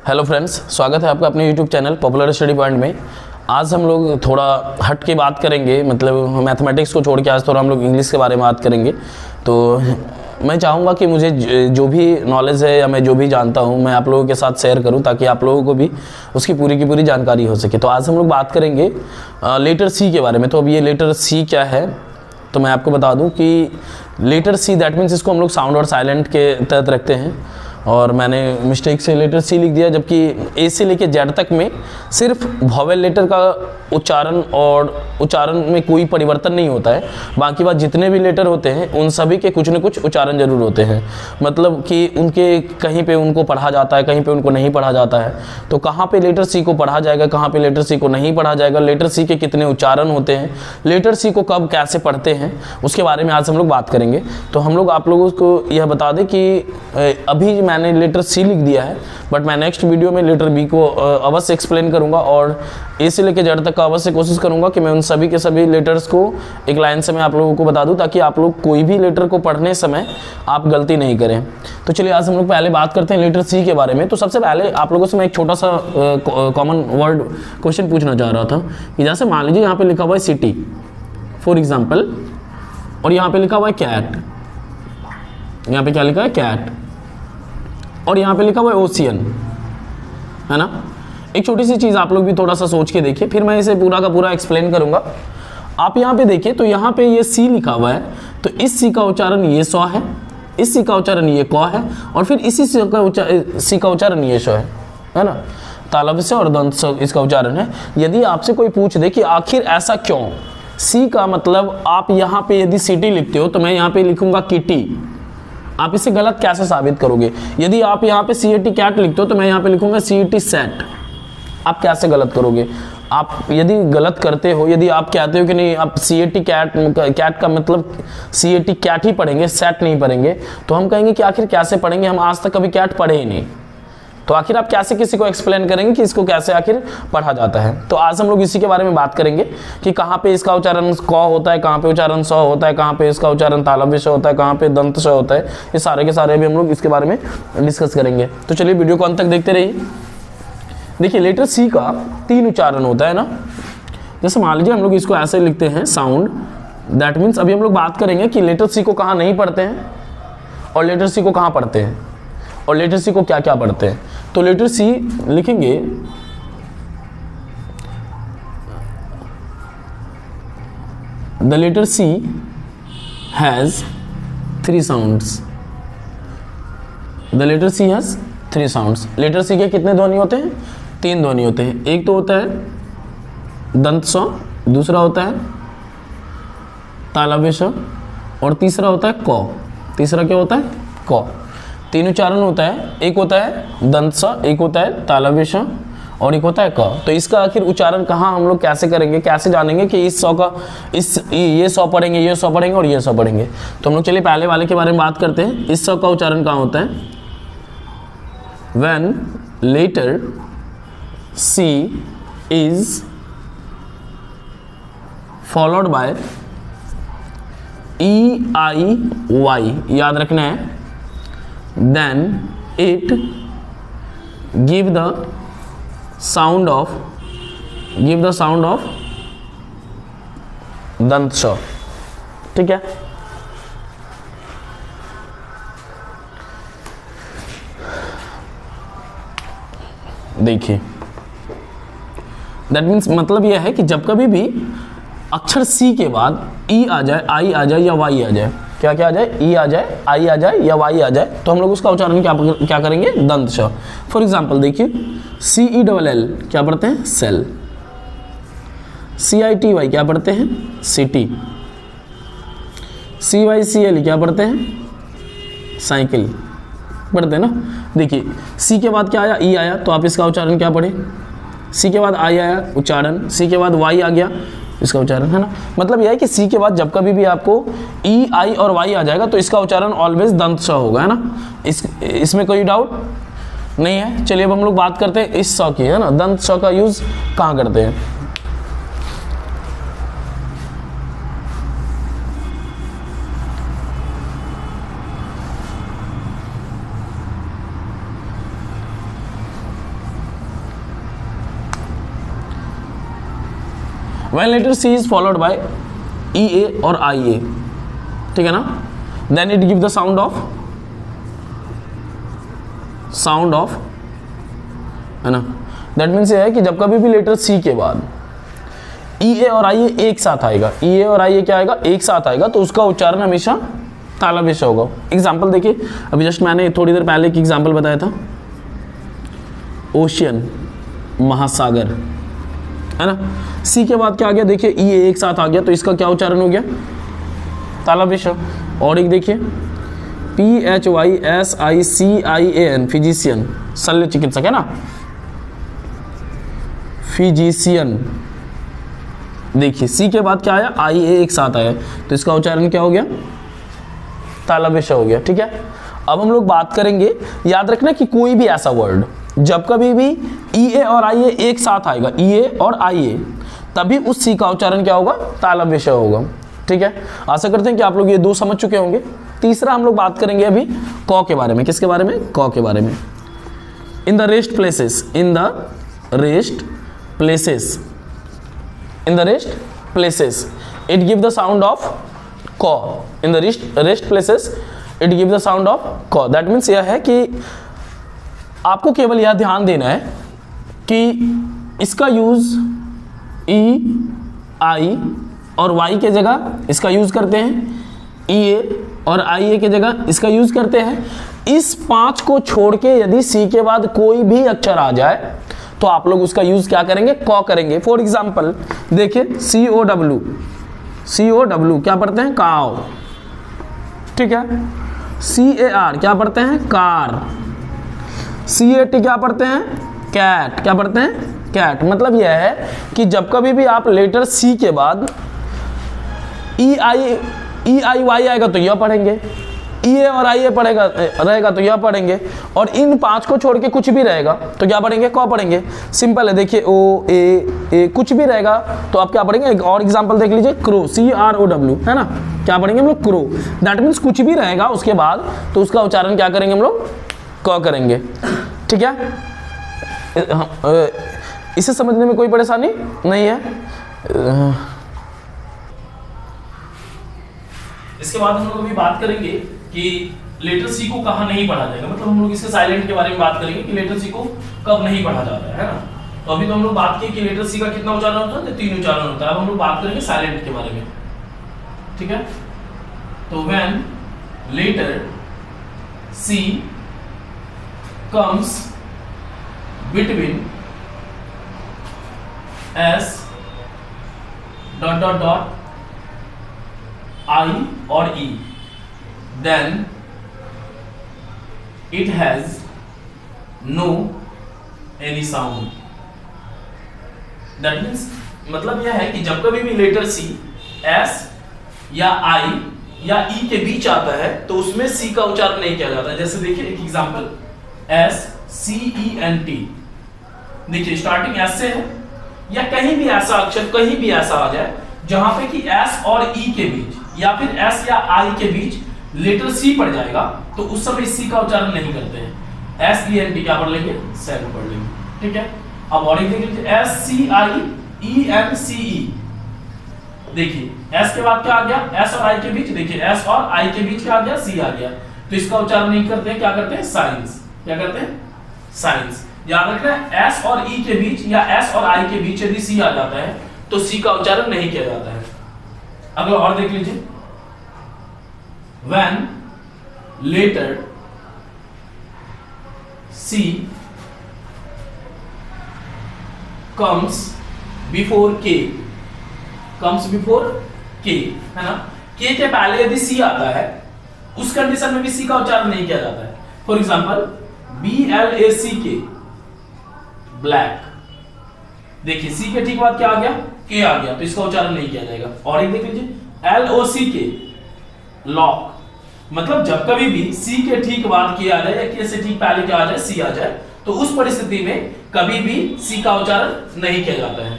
Hello friends, स्वागत है आपका अपने YouTube channel popular study point में। आज हम लोग थोड़ा हट के बात करेंगे, मतलब मैथमेटिक्स को छोड़ के आज थोड़ा हम लोग इंग्लिश के बारे में बात करेंगे। तो मैं चाहूँगा कि मुझे जो भी नॉलेज है या मैं जो भी जानता हूँ मैं आप लोगों के साथ शेयर करूँ, ताकि आप लोगों को भी उसकी पूरी की पूरी जानकारी हो सके। तो आज हम लोग बात करेंगे लेटर सी के बारे में। तो अब ये लेटर सी क्या है, तो मैं आपको बता दूं कि लेटर सी दैट मीन्स इसको हम लोग साउंड और साइलेंट के तहत रखते हैं, और मैंने मिस्टेक से लेटर सी लिख दिया, जबकि ए से लेके जेड तक में सिर्फ वॉवेल लेटर का उच्चारण में कोई परिवर्तन नहीं होता है। बाकी बात जितने भी लेटर होते हैं उन सभी के कुछ न कुछ उच्चारण जरूर होते हैं, मतलब कि उनके कहीं पे उनको पढ़ा जाता है, कहीं पे उनको नहीं पढ़ा जाता है। तो कहाँ पे लेटर सी को पढ़ा जाएगा, कहाँ पे लेटर सी को नहीं पढ़ा जाएगा, लेटर सी के कितने उच्चारण होते हैं, लेटर सी को कब कैसे पढ़ते हैं, उसके बारे में आज हम लोग बात करेंगे। तो हम लोग आप लोगों को यह बता दें कि अभी मैंने लेटर सी लिख दिया है, बट मैं नेक्स्ट वीडियो में लेटर बी को अवश्य एक्सप्लेन करूंगा, और ए से लेकर जेड तक का अवश्य कोशिश करूंगा कि मैं उन सभी के सभी लेटर्स को एक लाइन से मैं आप लोगों को बता दूं, ताकि आप लोग कोई भी लेटर को पढ़ने समय आप गलती नहीं करें। तो चलिए आज हम लोग पहले बात करते हैं लेटर सी के बारे में। तो सबसे पहले आप लोगों से मैं एक छोटा सा कॉमन वर्ड क्वेश्चन पूछना चाह रहा था कि जैसे मान लीजिए यहाँ पे लिखा हुआ है सिटी फॉर एग्जाम्पल, और यहाँ पे लिखा हुआ है कैट, यहाँ पे क्या लिखा है कैट, और यहाँ पे लिखा हुआ है ओशियन, है ना। एक छोटी सी चीज़ आप लोग भी थोड़ा सा सोच के देखिए, फिर मैं इसे पूरा का पूरा एक्सप्लेन करूंगा। आप यहाँ पे देखिए तो यहाँ पे ये सी लिखा हुआ है, तो इस सी का उच्चारण ये सौ है, इस सी का उच्चारण ये कौ है, और फिर इसी सी का उच्चारण ये शो है ना। तालव्य से और दंत से इसका उच्चारण है। यदि आपसे कोई पूछ दे कि आखिर ऐसा क्यों, सी का मतलब आप यहाँ पे यदि सिटी लिखते हो तो मैं यहाँ पे लिखूंगा किटी, आप इसे गलत कैसे साबित करोगे। यदि आप यहाँ पे सी ए टी कैट लिखते हो तो मैं यहाँ पे लिखूंगा सी ए टी सेट, आप कैसे गलत करोगे। आप यदि गलत करते हो, यदि आप कहते हो कि नहीं आप सी ए टी कैट का मतलब सी ए टी कैट ही पढ़ेंगे, सेट नहीं पढ़ेंगे, तो हम कहेंगे कि आखिर कैसे पढ़ेंगे, हम आज तक कभी कैट पढ़े ही नहीं। तो आखिर आप कैसे किसी को एक्सप्लेन करेंगे कि इसको कैसे आखिर पढ़ा जाता है। तो आज हम लोग इसी के बारे में बात करेंगे कि कहाँ पे इसका उच्चारण क होता है, कहाँ पे उच्चारण स होता है, कहाँ पे इसका उच्चारण तालव्य से होता है, कहाँ पे दंत से होता है। ये सारे के सारे भी हम लोग इसके बारे में डिस्कस करेंगे। तो चलिए वीडियो को अंत तक देखते रहिए। देखिए लेटर सी का 3 उच्चारण होता है ना। जैसे मान लीजिए हम लोग इसको ऐसे लिखते हैं साउंड, दैट मीन्स अभी हम लोग बात करेंगे कि लेटर सी को कहाँ नहीं पढ़ते हैं और लेटर सी को कहाँ पढ़ते हैं, और लेटर सी को क्या क्या पढ़ते हैं। तो लेटर सी लिखेंगे the letter C has 3 sounds, the letter C has 3 sounds. Letter C के कितने ध्वनि होते हैं? 3 ध्वनि होते हैं। एक तो होता है दंत स, दूसरा होता है तालव्य स, और तीसरा होता है क। तीसरा क्या होता है? क। 3 उच्चारण होता है, एक होता है दंत स, एक होता है तालव्य स, और एक होता है क। तो इसका आखिर उच्चारण कहाँ हम लोग कैसे करेंगे, कैसे जानेंगे कि इस सौ का ये सौ पढ़ेंगे, ये सौ पढ़ेंगे और ये सौ पढ़ेंगे। तो हम लोग चलिए पहले वाले के बारे में बात करते हैं। इस सौ का उच्चारण कहाँ होता है? When letter C is followed by E-I-Y, याद रखना है, then it give the sound of दंत स। ठीक है। देखिए दैट मीन्स मतलब यह है कि जब कभी भी अक्षर सी के बाद ई आ जाए, आई आ जाए या वाई आ जाए, क्या क्या आ जाए, ई आ जाए, आई आ जाए या वाई आ जाए, तो हम लोग उसका उच्चारण क्या करेंगे? दंत श। फॉर एग्जाम्पल देखिए सी ई डबल एल क्या पढ़ते हैं? Cell. C I T Y क्या पढ़ते हैं? City. C Y C L क्या पढ़ते हैं? साइकिल पढ़ते हैं ना। देखिए सी के बाद क्या आया? ई आया, तो आप इसका उच्चारण क्या पढ़े? सी के बाद आई आया उच्चारण, सी के बाद वाई आ गया इसका उच्चारण, है ना। मतलब यह है कि सी के बाद जब कभी भी आपको ई आई और वाई आ जाएगा तो इसका उच्चारण ऑलवेज दंत स होगा, है ना। इसमें कोई डाउट नहीं है। चलिए अब हम लोग बात करते हैं इस स की, है ना। दंत स का यूज कहाँ करते हैं? When letter C is followed by E A और आई ए, ठीक है ना, then it give the sound of, है ना। दैट मीन्स ये है कि जब कभी भी लेटर सी के बाद ई ए और आई ए एक साथ आएगा, ई ए और आई ए क्या आएगा, एक साथ आएगा, तो उसका उच्चारण हमेशा तालव्य होगा। एग्जाम्पल देखिए, अभी जस्ट मैंने थोड़ी देर पहले एक एग्जाम्पल बताया था, ओशियन, महासागर, है ना। सी के बाद क्या आ गया, देखिए ई ए एक साथ आ गया, तो इसका क्या उच्चारण हो गया, तालव्य। और एक देखिए PHYSICIAN, फिजिशियन, शल्य चिकित्सक, है ना, फिजिशियन। देखिए सी के बाद क्या आया, आई ए एक साथ आया, तो इसका उच्चारण क्या हो गया, तालव्य हो गया, ठीक है। अब हम लोग बात करेंगे, याद रखना कि कोई भी ऐसा वर्ड जब कभी भी ई ए और आई ए एक साथ आएगा, ई ए और आई ए, तभी उस सी का उच्चारण क्या होगा, तालव्य होगा, ठीक है। आशा करते हैं कि आप लोग ये दो समझ चुके होंगे। तीसरा हम लोग बात करेंगे अभी क के बारे में। किसके बारे में, क के बारे में। In the rest places, in the rest places, in the rest places it give the sound of क। In the rest places it give the sound of क। दैट मीन्स यह है कि आपको केवल यह ध्यान देना है कि इसका यूज ई, आई और वाई के जगह इसका यूज करते हैं, ई ए और आई ए के जगह इसका यूज करते हैं। इस 5 को छोड़ के यदि सी के बाद कोई भी अक्षर आ जाए तो आप लोग उसका यूज क्या करेंगे, क करेंगे। फॉर एग्जाम्पल देखिए COW, क्या पढ़ते हैं, काव, ठीक है। CAR क्या पढ़ते हैं, कार। CAT क्या पढ़ते हैं, कैट, क्या पढ़ते हैं, कैट। मतलब यह है कि जब कभी भी आप लेटर सी के बाद ई आई वाई आएगा तो यह पढ़ेंगे, ई ए और आई ए पढ़ेगा रहेगा तो यह पढ़ेंगे, और इन 5 को छोड़ के कुछ भी रहेगा तो क्या पढ़ेंगे, क पढ़ेंगे। सिंपल है, देखिए ओ ए कुछ भी रहेगा तो आप क्या पढ़ेंगे। एक और एग्जांपल देख लीजिए, क्रो, CROW, है ना, क्या पढ़ेंगे हम लोग, क्रो। दैट मीन्स कुछ भी रहेगा उसके बाद तो उसका उच्चारण क्या करेंगे हम लोग, क करेंगे, ठीक है। इसे समझने में कोई परेशानी नहीं है। इसके बाद हम लोग अभी बात करेंगे कि लेटर सी को कहाँ नहीं पढ़ा जाएगा, मतलब हम लोग इसके साइलेंट के बारे में बात करेंगे कि लेटर सी को कब नहीं पढ़ा जाता है ना। तो अभी तो हम लोग बात की कि लेटर सी का कितना उच्चारण होता है, तो 3 उच्चारण होता है। अब हम लोग बात करेंगे साइलेंट के बारे में, ठीक है। तो when letter C comes between S ... I or E, then it has no any sound. That means मतलब यह है कि जब कभी भी लेटर C S या I या E के बीच आता है तो उसमें C का उच्चारण नहीं किया जाता है। जैसे देखिए एक एग्जांपल, SCENT, देखिए स्टार्टिंग S से है, या कहीं भी ऐसा अक्षर कहीं भी ऐसा आ जाए जहां पे कि S और E के बीच या फिर S या I के बीच लेटर C पड़ जाएगा तो उस समय C का उच्चारण नहीं करते हैं। SENT क्या पढ़ लेंगे, सेंट पढ़ लेंगे, ठीक है। अब और एक देख लीजिए, SCIENCE, देखिए S के बाद क्या आ गया, S और I के बीच, देखिए S और I के बीच क्या आ गया, C आ गया, तो इसका उच्चारण नहीं करते हैं, क्या करते हैं, साइंस, क्या करते हैं, साइंस। याद रखना है S और E के बीच या S और I के बीच यदि C आ जाता है तो C का उच्चारण नहीं किया जाता है। अगला और देख लीजिए, when later C comes before K, है ना, K के पहले यदि C आता है उस कंडीशन में भी C का उच्चारण नहीं किया जाता है। फॉर एग्जाम्पल BLACK, ब्लैक, देखिए C के ठीक बाद क्या आ गया, K आ गया, तो इसका उच्चारण नहीं किया जाएगा। और एक देख लीजिए LOCK, लॉक, मतलब जब कभी भी C के ठीक बाद K आ जाए या K से ठीक पहले क्या आ जाए, C आ जाए, तो उस परिस्थिति में कभी भी C का उच्चारण नहीं किया जाता है।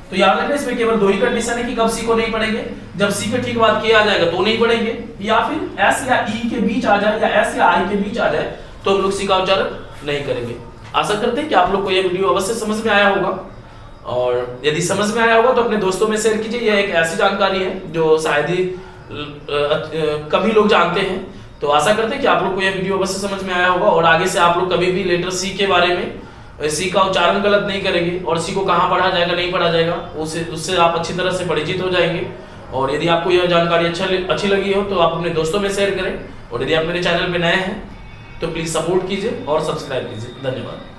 तो याद रखना इसमें केवल 2 ही कंडीशन है कि कब C को नहीं पढ़ेंगे, जब C के ठीक बाद K आ जाएगा तो नहीं पढ़ेंगे, या फिर S या E के बीच आ जाए या S या I के बीच आ जाए तो हम लोग C का उच्चारण नहीं करेंगे। आशा करते हैं कि आप लोग को यह वीडियो अवश्य समझ में आया होगा। और यदि समझ में आया होगा तो अपने दोस्तों में शेयर कीजिए। यह एक ऐसी जानकारी है जो शायद ही कभी लोग जानते हैं। तो आशा करते हैं कि आप लोग को यह वीडियो अवश्य समझ में आया होगा और आगे से आप लोग कभी भी लेटर सी के बारे में, सी का उच्चारण गलत नहीं करेंगे और सी को कहाँ पढ़ा जाएगा नहीं पढ़ा जाएगा उससे आप अच्छी तरह से परिचित हो जाएंगे। और यदि आपको यह जानकारी अच्छी लगी हो तो आप अपने दोस्तों में शेयर करें और यदि आप मेरे चैनल पर नए हैं तो प्लीज़ सपोर्ट कीजिए और सब्सक्राइब कीजिए। धन्यवाद।